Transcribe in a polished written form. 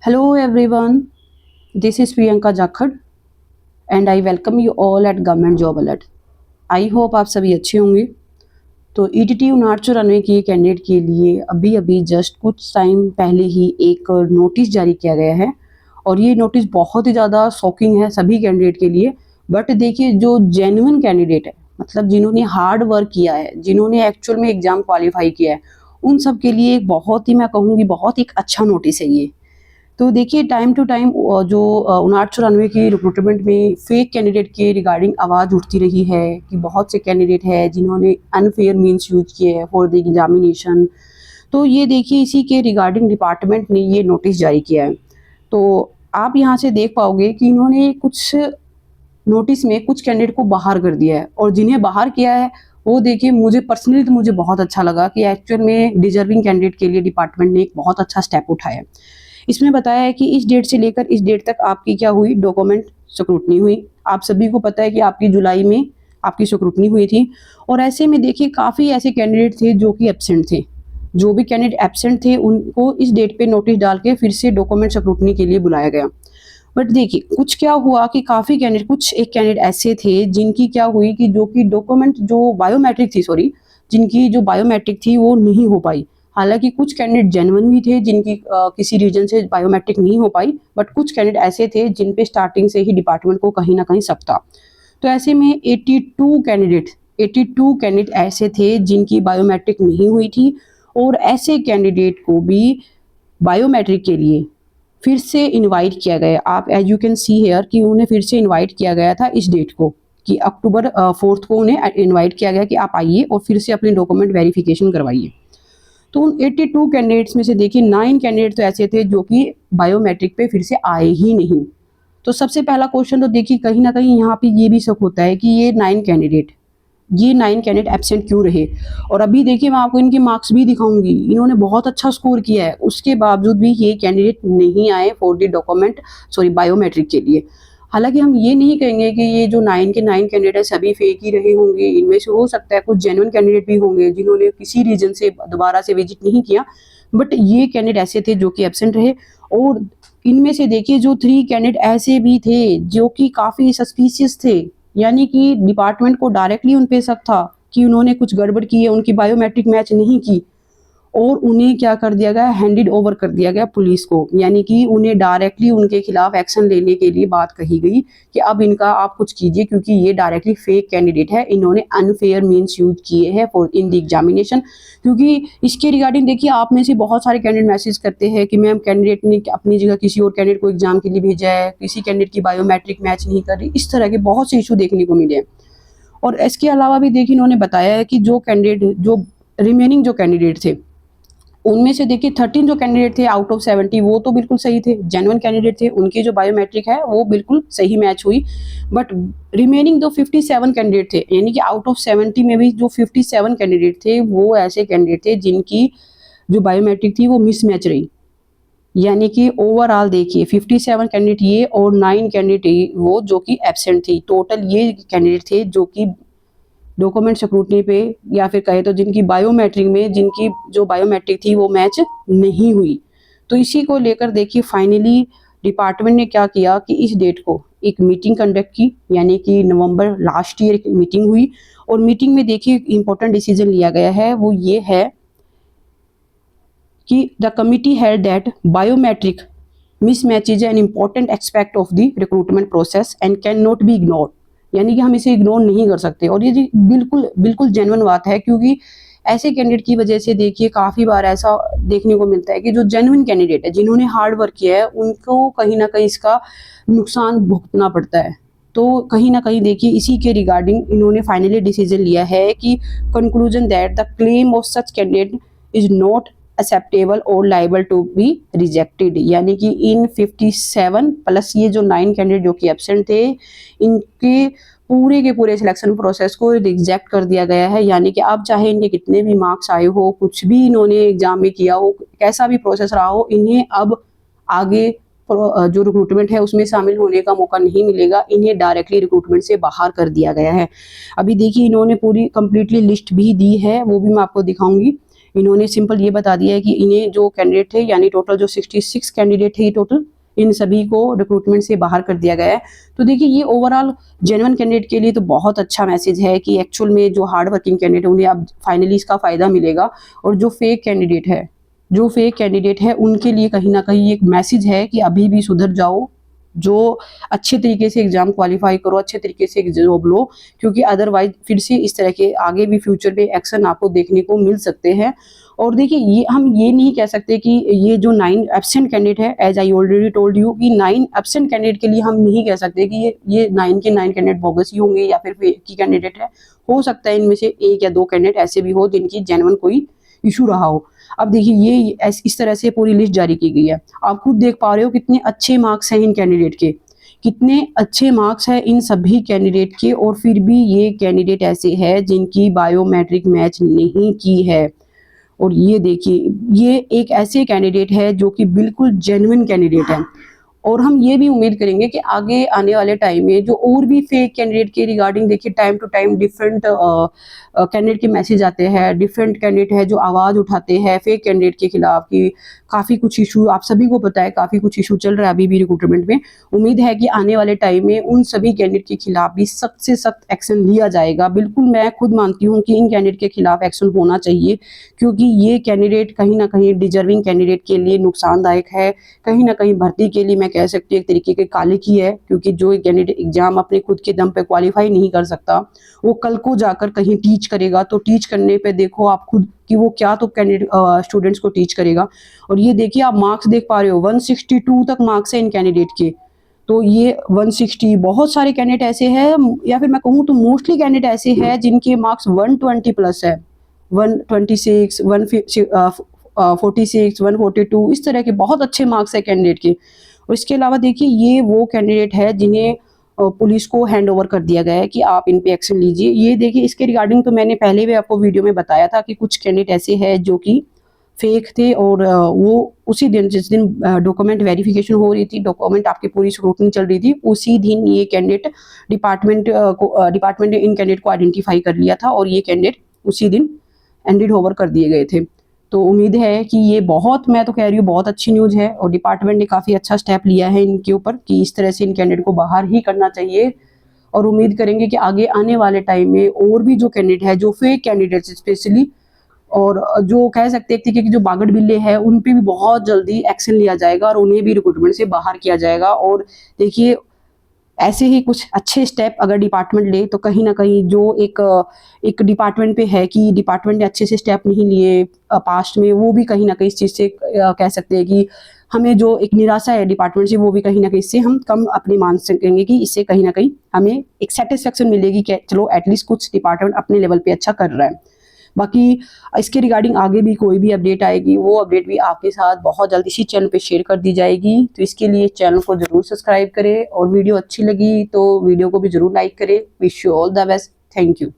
Hello everyone, this is Priyanka Jakhad and I welcome you all at Government Job Alert. I hope आप सभी अच्छे होंगे। तो ETT 5994 की कैंडिडेट के लिए अभी अभी जस्ट कुछ टाइम पहले ही एक नोटिस जारी किया गया है और ये नोटिस बहुत ही ज़्यादा शॉकिंग है सभी कैंडिडेट के लिए। बट देखिए, जो जेन्युइन कैंडिडेट है, मतलब जिन्होंने हार्ड वर्क किया है, जिन्होंने एक्चुअल में एग्ज़ाम क्वालिफाई किया है, उन सब के लिए एक बहुत ही, मैं कहूँगी, बहुत एक अच्छा नोटिस है ये। तो देखिए, टाइम टू टाइम जो 5994 की रिक्रूटमेंट में फेक कैंडिडेट के रिगार्डिंग आवाज़ उठती रही है कि बहुत से कैंडिडेट हैं जिन्होंने अनफेयर मीन्स यूज किए हैं फॉर द एग्जामिनेशन। तो ये देखिए, इसी के रिगार्डिंग डिपार्टमेंट ने ये नोटिस जारी किया है। तो आप यहाँ से देख पाओगे कि इन्होंने कुछ नोटिस में कुछ कैंडिडेट को बाहर कर दिया है और जिन्हें बाहर किया है वो देखिए, मुझे पर्सनली तो मुझे बहुत अच्छा लगा कि एक्चुअल में डिजर्विंग कैंडिडेट के लिए डिपार्टमेंट ने एक बहुत अच्छा स्टेप उठाया है। इसमें बताया है कि इस डेट से लेकर इस डेट तक आपकी क्या हुई, डॉक्यूमेंट स्क्रूटनी हुई। आप सभी को पता है कि आपकी जुलाई में आपकी स्क्रूटनी हुई थी और ऐसे में देखिए काफ़ी ऐसे कैंडिडेट थे जो कि एब्सेंट थे। जो भी कैंडिडेट एब्सेंट थे उनको इस डेट पे नोटिस डाल के फिर से डॉक्यूमेंट स्क्रूटनी के लिए बुलाया गया। बट देखिए, कुछ क्या हुआ कि काफ़ी कैंडिडेट, कुछ एक कैंडिडेट ऐसे थे जिनकी क्या हुई कि जो कि डॉक्यूमेंट जो बायोमेट्रिक थी, सॉरी, जिनकी जो बायोमेट्रिक थी वो नहीं हो पाई। हालांकि कुछ कैंडिडेट जेन्युइन भी थे जिनकी किसी रीजन से बायोमेट्रिक नहीं हो पाई, बट कुछ कैंडिडेट ऐसे थे जिन पे स्टार्टिंग से ही डिपार्टमेंट को कहीं ना कहीं शक था। तो ऐसे में 82 कैंडिडेट ऐसे थे जिनकी बायोमेट्रिक नहीं हुई थी और ऐसे कैंडिडेट को भी बायोमेट्रिक के लिए फिर से इनवाइट किया गया। आप as you can see here कि उन्हें फिर से इनवाइट किया गया था इस डेट को, कि अक्टूबर 4 को उन्हें इनवाइट किया गया कि आप आइए और फिर से अपने डॉक्यूमेंट वेरिफिकेशन करवाइए। तो उन 82 कैंडिडेट्स में से देखिए 9 कैंडिडेट तो ऐसे थे जो कि बायोमेट्रिक पे फिर से आए ही नहीं। तो सबसे पहला क्वेश्चन तो देखिए, कहीं ना कहीं यहाँ पे ये भी शक होता है कि ये 9 कैंडिडेट एब्सेंट क्यों रहे। और अभी देखिए, मैं आपको इनके मार्क्स भी दिखाऊंगी, इन्होंने बहुत अच्छा स्कोर किया है, उसके बावजूद भी ये कैंडिडेट नहीं आए for the document, sorry, biometric के लिए। हालांकि हम ये नहीं कहेंगे कि ये जो 9 कैंडिडेट है सभी फेक ही रहे होंगे, इनमें से हो सकता है कुछ जेन्युइन कैंडिडेट भी होंगे जिन्होंने किसी रीजन से दोबारा से विजिट नहीं किया। बट ये कैंडिडेट ऐसे थे जो कि एब्सेंट रहे। और इनमें से देखिए, जो 3 कैंडिडेट ऐसे भी थे जो कि काफ़ी सस्पिशियस थे, यानी कि डिपार्टमेंट को डायरेक्टली उन पे शक था कि उन्होंने कुछ गड़बड़ की है, उनकी बायोमेट्रिक मैच नहीं की, और उन्हें क्या कर दिया गया, हैंडेड ओवर कर दिया गया पुलिस को। यानी कि उन्हें डायरेक्टली उनके खिलाफ एक्शन लेने के लिए बात कही गई कि अब इनका आप कुछ कीजिए, क्योंकि ये डायरेक्टली फेक कैंडिडेट है, इन्होंने अनफेयर मीन्स यूज किए हैं फॉर इन द एग्जामिनेशन। क्योंकि इसके रिगार्डिंग देखिए, आप में से बहुत सारे कैंडिडेट मैसेज करते हैं कि मैम कैंडिडेट ने अपनी जगह किसी और कैंडिडेट को एग्जाम के लिए भेजा है, किसी कैंडिडेट की बायोमेट्रिक मैच नहीं कर रही, इस तरह के बहुत से इशू देखने को मिले हैं। और इसके अलावा भी देखिए, इन्होंने बताया है कि जो कैंडिडेट, जो रिमेनिंग जो कैंडिडेट थे, उनमें से देखिए 13 जो कैंडिडेट थे आउट ऑफ 70 वो तो बिल्कुल सही थे, जेन्युइन कैंडिडेट थे, उनकी जो बायोमेट्रिक है वो बिल्कुल सही मैच हुई। बट रिमेनिंग जो 57 कैंडिडेट थे, यानी कि आउट ऑफ 70 में भी जो 57 कैंडिडेट थे वो ऐसे कैंडिडेट थे जिनकी जो बायोमेट्रिक थी वो मिसमैच रही। यानी कि ओवरऑल देखिए 57 कैंडिडेट ये और 9 कैंडिडेट वो जो कि एब्सेंट थी। टोटल ये कैंडिडेट थे जो कि डॉक्यूमेंट स्क्रूटनी पे, या फिर कहे तो जिनकी बायोमेट्रिक में, जिनकी जो बायोमेट्रिक थी वो मैच नहीं हुई। तो इसी को लेकर देखिए फाइनली डिपार्टमेंट ने क्या किया कि इस डेट को एक मीटिंग कंडक्ट की, यानी कि नवंबर लास्ट ईयर एक मीटिंग हुई। और मीटिंग में देखिए इंपॉर्टेंट डिसीजन लिया गया है, वो ये है कि the committee held that biometric mismatch is an important aspect of the recruitment process and cannot be ignored। यानी कि हम इसे इग्नोर नहीं कर सकते। और ये जी बिल्कुल बिल्कुल जेन्युइन बात है, क्योंकि ऐसे कैंडिडेट की वजह से देखिए काफ़ी बार ऐसा देखने को मिलता है कि जो जेन्युइन कैंडिडेट है, जिन्होंने हार्ड वर्क किया है, उनको कहीं ना कहीं इसका नुकसान भुगतना पड़ता है। तो कहीं ना कहीं देखिए इसी के रिगार्डिंग इन्होंने फाइनली डिसीजन लिया है कि conclusion that the claim of such candidate is not acceptable और लाइबल टू बी रिजेक्टेड। यानी कि इन 57 प्लस ये जो 9 कैंडिडेट जो कि एब्सेंट थे, इनके पूरे के पूरे सिलेक्शन प्रोसेस को रिजेक्ट कर दिया गया है। यानी कि अब चाहे इनके कितने भी मार्क्स आए हो, कुछ भी इन्होंने एग्जाम में किया हो, कैसा भी प्रोसेस रहा हो, इन्हें अब आगे जो रिक्रूटमेंट है उसमें शामिल होने का मौका नहीं मिलेगा। इन्हें डायरेक्टली रिक्रूटमेंट से बाहर कर दिया गया है। अभी देखिए इन्होंने पूरी कंप्लीटली लिस्ट भी दी है, वो भी मैं आपको दिखाऊंगी। इन्होंने सिंपल ये बता दिया है कि इन्हें जो कैंडिडेट थे, यानी टोटल जो 66 कैंडिडेट थे टोटल, इन सभी को रिक्रूटमेंट से बाहर कर दिया गया है। तो देखिए ये ओवरऑल जेन्युइन कैंडिडेट के लिए तो बहुत अच्छा मैसेज है कि एक्चुअल में जो हार्ड वर्किंग कैंडिडेट है उन्हें अब फाइनली इसका फ़ायदा मिलेगा, और जो फेक कैंडिडेट है उनके लिए कहीं ना कहीं एक मैसेज है कि अभी भी सुधर जाओ, जो अच्छे तरीके से एग्ज़ाम क्वालिफाई करो, अच्छे तरीके से जॉब लो, क्योंकि अदरवाइज फिर से इस तरह के आगे भी फ्यूचर में एक्शन आपको देखने को मिल सकते हैं। और देखिए ये हम ये नहीं कह सकते कि ये जो 9 एब्सेंट कैंडिडेट है, as I already told you कि 9 एब्सेंट कैंडिडेट के लिए हम नहीं कह सकते कि ये 9 के 9 कैंडिडेट बोगस ही होंगे या फिर फेक की कैंडिडेट है। हो सकता है इनमें से 1 या 2 कैंडिडेट ऐसे भी हो जिनकी जेन्युइन कोई इशू रहा हो। अब देखिए ये इस तरह से पूरी लिस्ट जारी की गई है। आप खुद देख पा रहे हो कितने अच्छे मार्क्स हैं इन कैंडिडेट के, कितने अच्छे मार्क्स हैं इन सभी कैंडिडेट के, और फिर भी ये कैंडिडेट ऐसे हैं जिनकी बायोमेट्रिक मैच नहीं की है। और ये देखिए ये एक ऐसे कैंडिडेट है जो कि बिल्कुल जेन्युइन कैंडिडेट है। और हम ये भी उम्मीद करेंगे कि आगे आने वाले टाइम में जो और भी फेक कैंडिडेट के रिगार्डिंग देखिए time to time different candidate के मैसेज आते हैं, डिफरेंट कैंडिडेट है जो आवाज़ उठाते हैं फेक कैंडिडेट के खिलाफ कि काफ़ी कुछ इशू, आप सभी को पता है काफ़ी कुछ इशू चल रहा है अभी भी रिक्रूटमेंट में। उम्मीद है कि आने वाले टाइम में उन सभी कैंडिडेट के खिलाफ भी सख्त से सख्त एक्शन लिया जाएगा। बिल्कुल मैं खुद मानती हूँ कि इन कैंडिडेट के खिलाफ एक्शन होना चाहिए, क्योंकि ये कैंडिडेट कहीं ना कहीं डिजर्विंग कैंडिडेट के लिए नुकसानदायक है, कहीं ना कहीं भर्ती के लिए मैं कह सकती हूँ एक तरीके के काले की है, क्योंकि जो कैंडिडेट एग्जाम अपने खुद के दम पे क्वालिफाई नहीं कर सकता वो कल को जाकर कहीं टीच करेगा, तो टीच करने पे देखो आप खुद कि वो क्या तो कैंडिडेट स्टूडेंट्स को टीच करेगा। और ये देखिए आप मार्क्स देख पा रहे हो 162 तक मार्क्स है इन कैंडिडेट के। तो ये 160 बहुत सारे कैंडिडेट ऐसे हैं, या फिर मैं कहूँ तो मोस्टली कैंडिडेट ऐसे हैं जिनके मार्क्स 120 प्लस है, 126 146 142 इस तरह के बहुत अच्छे मार्क्स है कैंडिडेट के। और इसके अलावा देखिए ये वो कैंडिडेट है जिन्हें पुलिस को हैंड ओवर कर दिया गया है कि आप इन पे एक्शन लीजिए। ये देखिए इसके रिगार्डिंग तो मैंने पहले भी आपको वीडियो में बताया था कि कुछ कैंडिडेट ऐसे हैं जो कि फेक थे, और वो उसी दिन जिस दिन डॉक्यूमेंट वेरिफिकेशन हो रही थी, डॉक्यूमेंट आपकी पूरी स्क्रूटनी चल रही थी, उसी दिन ये कैंडिडेट डिपार्टमेंट ने इन कैंडिडेट को आइडेंटिफाई कर लिया था और ये कैंडिडेट उसी दिन हैंडेड ओवर कर दिए गए थे। तो उम्मीद है कि ये बहुत, मैं तो कह रही हूँ बहुत अच्छी न्यूज़ है, और डिपार्टमेंट ने काफ़ी अच्छा स्टेप लिया है इनके ऊपर कि इस तरह से इन कैंडिडेट को बाहर ही करना चाहिए। और उम्मीद करेंगे कि आगे आने वाले टाइम में और भी जो कैंडिडेट है, जो फेक कैंडिडेट्स स्पेशली, और जो कह सकते हैं कि जो बागड़ बिल्ले हैं उन पे भी बहुत जल्दी एक्शन लिया जाएगा और उन्हें भी रिक्रूटमेंट से बाहर किया जाएगा। और देखिए ऐसे ही कुछ अच्छे स्टेप अगर डिपार्टमेंट ले तो कहीं ना कहीं जो एक डिपार्टमेंट पे है कि डिपार्टमेंट ने अच्छे से स्टेप नहीं लिए पास्ट में, वो भी कहीं ना कहीं इस चीज़ से कह सकते हैं कि हमें जो एक निराशा है डिपार्टमेंट से वो भी कहीं ना कहीं इससे हम कम अपनी मान सकेंगे, कि इससे कहीं ना कहीं हमें एक सेटिस्फेक्शन मिलेगी कि चलो एटलीस्ट कुछ डिपार्टमेंट अपने लेवल पे अच्छा कर रहा है। बाकी इसके रिगार्डिंग आगे भी कोई भी अपडेट आएगी वो अपडेट भी आपके साथ बहुत जल्दी इसी चैनल पे शेयर कर दी जाएगी। तो इसके लिए चैनल को जरूर सब्सक्राइब करें, और वीडियो अच्छी लगी तो वीडियो को भी जरूर लाइक करें। Wish you all the best. Thank you.